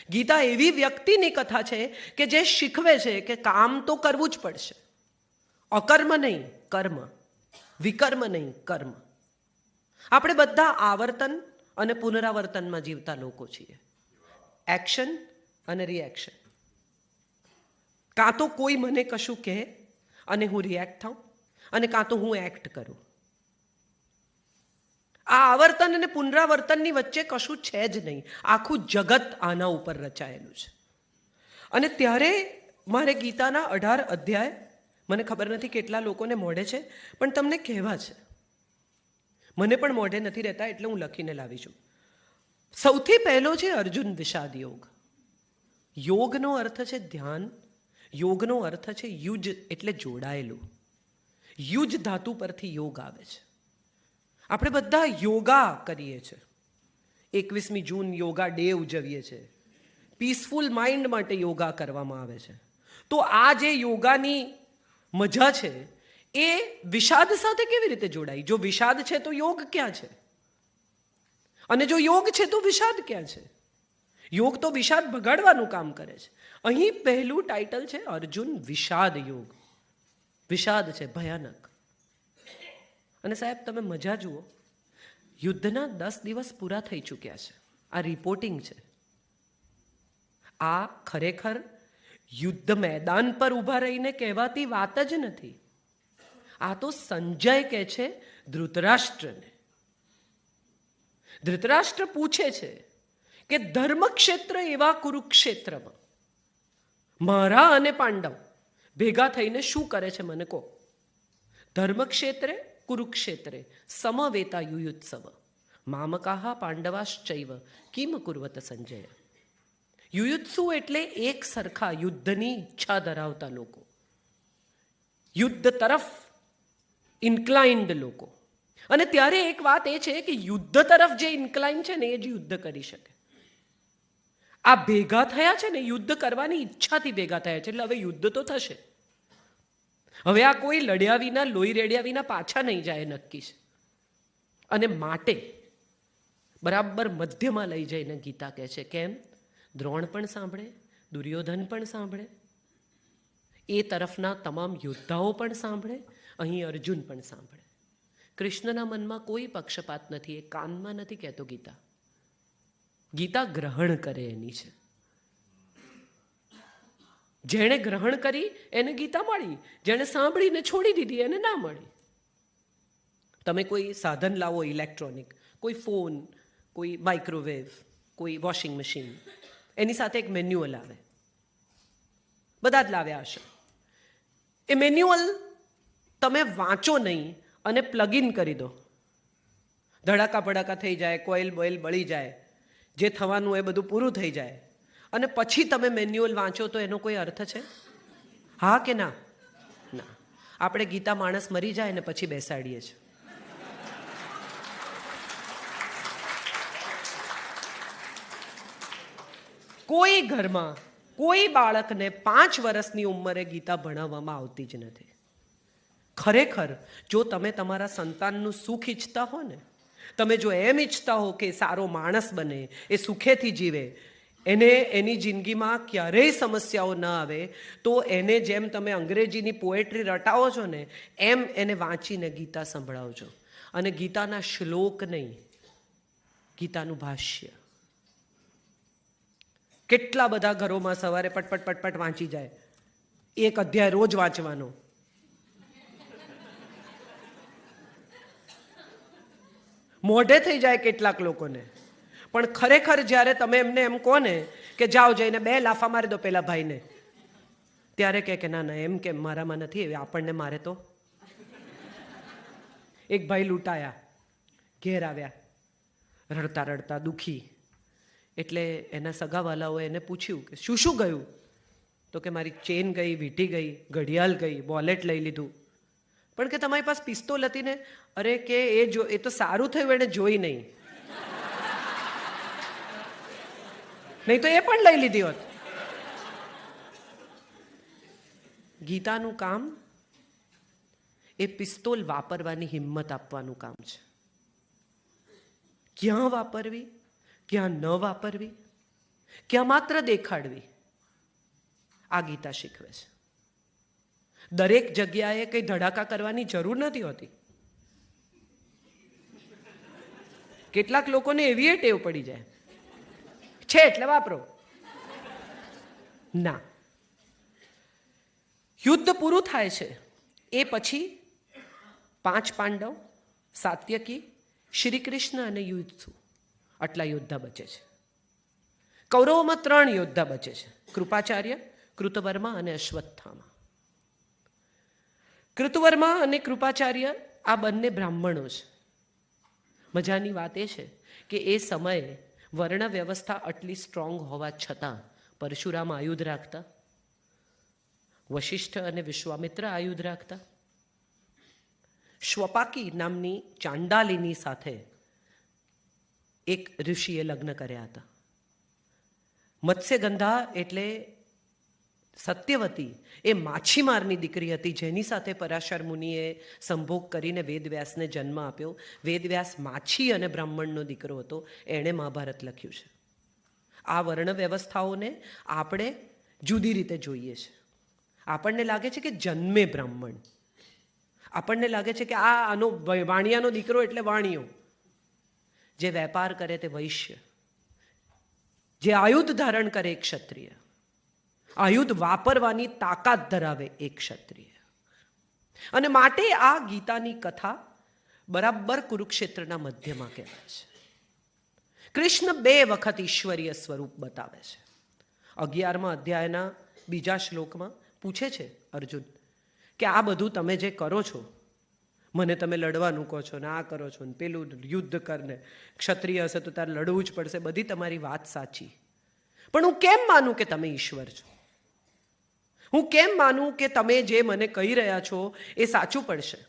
ગીતા એવી વ્યક્તિની કથા છે કે જે શીખવે છે કે કામ તો કરવું જ પડશે, અકર્મ નહીં કર્મ, વિકર્મ નહીં કર્મ. આપણે બધા આવર્તન અને પુનરાવર્તનમાં જીવતા લોકો છીએ. એક્શન અને રિએક્શન. કાં તો કોઈ મને કશું કહે અને હું રિએક્ટ થાઉં, અને કાં તો હું એક્ટ કરું. આ આવર્તન અને પુનરાવર્તનની વચ્ચે કશું છે જ નહીં. આખું જગત આના ઉપર રચાયેલું છે. અને ત્યારે મારે ગીતાના 18 અધ્યાય, મને ખબર નથી કેટલા લોકોને મોઢે છે, પણ તમને કહેવા છે. મને પણ મોઢે નથી રહેતા, એટલે હું લખીને લાવી છું. સૌથી પહેલો છે અર્જુન વિષાદ યોગ. યોગનો અર્થ છે ધ્યાન, યોગનો અર્થ છે યુજ, એટલે જોડાયેલું. યુજ ધાતુ પરથી યોગ આવે છે. આપણે બધા યોગા કરીએ છીએ. 21મી જૂન યોગા ડે ઉજવીએ છીએ. પીસફુલ માઇન્ડ માટે યોગા કરવામાં આવે છે. તો આ જે યોગાની મજા છે એ વિષાદ સાથે કેવી રીતે જોડાઈ? જો વિષાદ છે તો યોગ ક્યાં છે? અને જો યોગ છે તો વિષાદ ક્યાં છે? યોગ તો વિષાદ ભગાડવાનું કામ કરે છે. અહીં પહેલું ટાઇટલ છે અર્જુન વિષાદ યોગ. વિષાદ છે, ભયાનક. અને સાહેબ તમે મજા જુઓ, યુદ્ધના 10 દિવસ પૂરા થઈ ચૂક્યા છે. આ રિપોર્ટિંગ છે. આ ખરેખર યુદ્ધ મેદાન પર ઊભા રહીને કહેવાતી વાત જ નથી. આ તો સંજય કહે છે ધૃતરાષ્ટ્રને. ધૃતરાષ્ટ્ર પૂછે છે કે ધર્મક્ષેત્ર એવા કુરુક્ષેત્રમાં મારા અને પાંડવ ભેગા થઈને શું કરે છે મને કહો. ધર્મક્ષેત્રે કુરુક્ષેત્રે સમવેતા યુયુત્સવ મામકાહ પાંડવાશ્ચૈવ કિમ કુર્વત સંજય. યુયુત્સુ એટલે એક સરખા યુદ્ધની ઈચ્છા ધરાવતા લોકો, યુદ્ધ તરફ ઇન્ક્લાઇન્ડ લોકો. અને ત્યારે એક વાત એ છે કે યુદ્ધ તરફ જે ઇન્ક્લાઇન છે ને એ જ યુદ્ધ કરી શકે. આ ભેગા થયા છે ને યુદ્ધ કરવાની ઈચ્છાથી ભેગા થયા છે, એટલે હવે યુદ્ધ તો થશે. હવે આ કોઈ લડ્યા વિના, લોહી રેડ્યા વિના પાછા નહીં જાય, નક્કી છે. અને માટે બરાબર મધ્યમાં લઈ જઈને ગીતા કહે છે કેમ? દ્રોણ પણ સાંભળે, દુર્યોધન પણ સાંભળે, એ તરફના તમામ યોદ્ધાઓ પણ સાંભળે, અહીં અર્જુન પણ સાંભળે. કૃષ્ણના મનમાં કોઈ પક્ષપાત નથી, એ કાનમાં નથી કહેતો ગીતા. ગીતા ગ્રહણ કરે એની છે. જેણે ગ્રહણ કરી એને ગીતા મળી, જેણે સાંભળીને છોડી દીધી એને ના મળી. તમે કોઈ સાધન લાવો ઇલેક્ટ્રોનિક, કોઈ ફોન, કોઈ માઇક્રોવેવ, કોઈ વોશિંગ મશીન, એની સાથે એક મેન્યુઅલ આવે. બધા જ લાવ્યા હશે. એ મેન્યુઅલ તમે વાંચો નહીં અને પ્લગ ઇન કરી દો, ધડાકા ભડાકા થઈ જાય, કોઇલ બોઇલ બળી જાય, જે થવાનું એ બધું પૂરું થઈ જાય, અને પછી તમે મેન્યુઅલ વાંચો તો એનો કોઈ અર્થ છે? હા કે ના? ના. આપણે ગીતા માણસ મરી જાય ને પછી બેસાડીએ છીએ. કોઈ ઘરમાં કોઈ બાળકને 5 વર્ષની ઉંમરે ગીતા ભણાવવામાં આવતી જ નથી. ખરેખર જો તમે તમારા સંતાનનું સુખ ઈચ્છતા હો ને, તમે જો એમ ઈચ્છતા હો કે સારો માણસ બને, એ સુખેથી જીવે, એને એની જિંદગીમાં ક્યારેય સમસ્યાઓ ન આવે, તો એને જેમ તમે અંગ્રેજીની પોએટ્રી રટાવો છો ને એમ એને વાંચીને ગીતા સંભળાવજો. અને ગીતાના શ્લોક નહીં, ગીતાનું ભાષ્ય. કેટલા બધા ઘરોમાં સવારે પટપટ પટપટ વાંચી જાય, 1 અધ્યાય રોજ વાંચવાનો. મોઢે થઈ જાય કેટલાક લોકોને, પણ ખરેખર જ્યારે તમે એમને એમ કહો ને કે જાઓ જઈને 2 લાફા મારી દો પેલા ભાઈને, ત્યારે કે ના ના એમ કેમ, મારામાં નથી, આપણને મારે તો. એક ભાઈ લૂંટાયા, ઘેર આવ્યા રડતા રડતા દુઃખી. એટલે એના સગાવાલાઓએ એને પૂછ્યું કે શું શું ગયું? તો કે મારી ચેન ગઈ, વીંટી ગઈ, ઘડિયાળ ગઈ, વોલેટ લઈ લીધું. પણ કે તમારી પાસે પિસ્તોલ હતી ને? અરે કે એ તો સારું થયું એને જોઈ નહીં, નહીં તો એ પણ લઈ લીધી હોત. ગીતાનું કામ એ પિસ્તોલ વાપરવાની હિંમત આપવાનું કામ છે. ક્યાં વાપરવી, ક્યાં ન વાપરવી, કે માત્ર દેખાડવી, આ ગીતા શીખવે છે. દરેક જગ્યાએ કંઈ ધડાકા કરવાની જરૂર નથી હોતી. કેટલાક લોકોને એવી ટેવ પડી જાય છે એટલે વાપરો. ના, યુદ્ધ પૂરું થાય છે એ પછી 5 પાંડવ, સાત્યકી, શ્રી કૃષ્ણ અને યુદ્ધ, આટલા યોદ્ધા બચે છે. કૌરવોમાં 3 યોદ્ધા બચે છે, કૃપાચાર્ય, કૃતવર્મા અને અશ્વત્થામા. કૃતવર્મા અને કૃપાચાર્ય આ બંને બ્રાહ્મણો છે. મજાની વાત એ છે કે એ સમયે વર્ણ વ્યવસ્થા આટલી સ્ટ્રોંગ હોવા છતાં પરશુરામ આયુધ રાખતા, વશિષ્ઠ અને વિશ્વામિત્ર આયુધ રાખતા, શ્વપાકી નામની ચાંડાલીની સાથે એક ઋષિએ લગ્ન કર્યા હતા. મત્સ્યગંધા એટલે સત્યવતી એ માછીમારની દીકરી હતી, જેની સાથે પરાશર મુનિએ સંભોગ કરીને વેદવ્યાસને જન્મ આપ્યો. વેદવ્યાસ માછી અને બ્રાહ્મણનો દીકરો હતો. એણે મહાભારત લખ્યું છે. આ વર્ણ વ્યવસ્થાઓને આપણે જુદી રીતે જોઈએ છે. આપણને લાગે છે કે જન્મે બ્રાહ્મણ, આપણને લાગે છે કે આનો વાણિયાનો દીકરો એટલે વાણિયો, જે વેપાર કરે તે વૈશ્ય, જે આયુધ ધારણ કરે એ ક્ષત્રિય, આયુધ વાપરવાની તાકાત ધરાવે એ ક્ષત્રિય. અને માટે આ ગીતાની કથા બરાબર કુરુક્ષેત્રના મધ્યમાં કહેવાય છે. કૃષ્ણ 2 વખત ઈશ્વરીય સ્વરૂપ બતાવે છે. 11મા અધ્યાયના 2જા શ્લોકમાં પૂછે છે અર્જુન કે આ બધું તમે જે કરો છો, મને તમે લડવાનું કહો છો ને આ કરો છો ને પેલું યુદ્ધ કરને, ક્ષત્રિય હશે તો તારે લડવું જ પડશે, બધી તમારી વાત સાચી, પણ હું કેમ માનું કે તમે ઈશ્વર છો? હું કેમ માનું કે તમે જે મને કહી રહ્યા છો એ સાચું પડશે?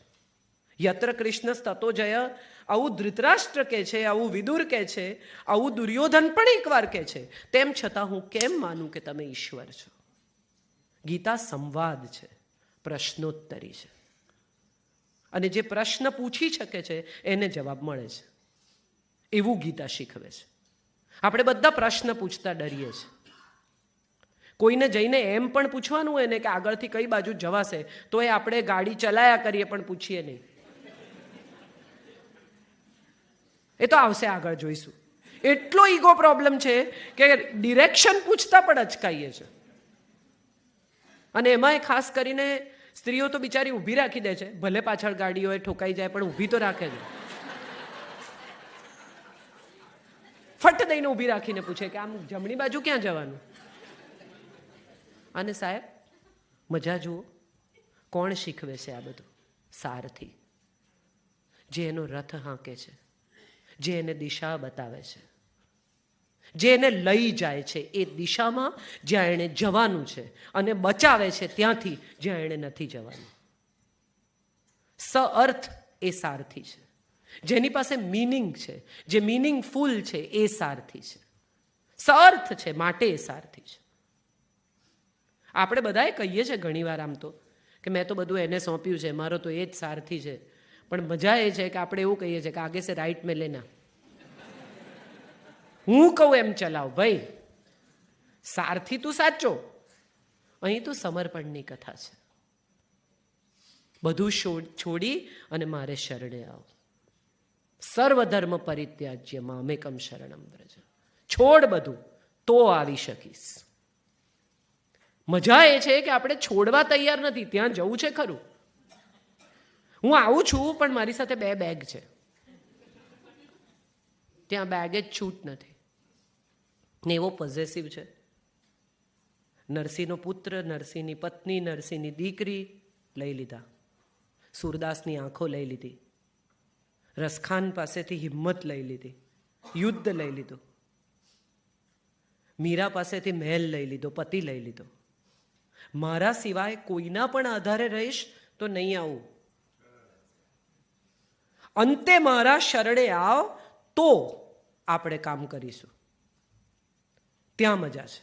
યત્ર કૃષ્ણ તતો જય, આવું ધૃતરાષ્ટ્ર કહે છે, આવું વિદુર કહે છે, આવું દુર્યોધન પણ એકવાર કહે છે, તેમ છતાં હું કેમ માનું કે તમે ઈશ્વર છો? ગીતા સંવાદ છે, પ્રશ્નોત્તરી છે. અને જે પ્રશ્ન પૂછી શકે છે એને જવાબ મળે છે, એવું ગીતા શીખવે છે. આપણે બધા પ્રશ્ન પૂછતા ડરીએ છીએ. કોઈને જઈને એમ પણ પૂછવાનું હોય ને કે આગળથી કઈ બાજુ જવાશે, તો એ આપણે ગાડી ચલાયા કરીએ પણ પૂછીએ નહીં. એ તો આવશે આગળ જોઈશું. એટલો ઈગો પ્રોબ્લેમ છે કે ડિરેક્શન પૂછતા પણ અચકાઈએ છે. અને એમાંય ખાસ કરીને સ્ત્રીઓ તો બિચારી ઊભી રાખી દે છે, ભલે પાછળ ગાડી હોય ઠોકાઈ જાય પણ ઊભી તો રાખે છે. ફટ દઈને ઊભી રાખીને પૂછે કે આમ જમણી બાજુ ક્યાં જવાનું? અને સાહેબ મજા જુઓ, કોણ શીખવે છે આ બધું? સારથી, જે એનો રથ હાંકે છે, જે એને દિશા બતાવે છે, જે એને લઈ જાય છે એ દિશામાં જ્યાં એણે જવાનું છે, અને બચાવે છે ત્યાંથી જ્યાં એણે નથી જવાનું. સઅર્થ એ સારથી છે. જેની પાસે મિનિંગ છે, જે મિનિંગફુલ છે એ સારથી છે. સઅર્થ છે માટે એ સારથી છે. આપણે બધાએ કહીએ છીએ ઘણીવાર આમ તો કે મેં તો બધું એને સોંપ્યું છે, મારો તો એ જ સારથી છે. પણ મજા એ છે કે આપણે એવું કહીએ છીએ કે આગે સે રાઈટ મેં લેના, હું કહું એમ ચલાવ ભાઈ, સારથી તું સાચો. અહીં તો સમર્પણની કથા છે. બધું છોડી અને મારે શરણે આવો. સર્વધર્મ પરિત્યાજ્ય મામેકમ શરણમ વ્રજ. છોડ બધું તો આવી શકીશ. મજા એ છે કે આપણે છોડવા તૈયાર નથી. ત્યાં જવું છે ખરું, હું આવું છું પણ મારી સાથે 2 બેગ છે, ત્યાં બેગ જ છૂટ નથી. ને એવો પોઝેસિવ છે. નરસિંહનો પુત્ર, નરસિંહની પત્ની, નરસિંહની દીકરી લઈ લીધા, સૂરદાસની આંખો લઈ લીધી, રસખાન પાસેથી હિંમત લઈ લીધી, યુદ્ધ લઈ લીધું, મીરા પાસેથી મહેલ લઈ લીધો, પતિ લઈ લીધો. મારા સિવાય કોઈના પણ આધારે રહીશ તો નહીં આવું. અંતે મારા શરણે આવ તો આપણે કામ કરીશું. ત્યાં મજા છે.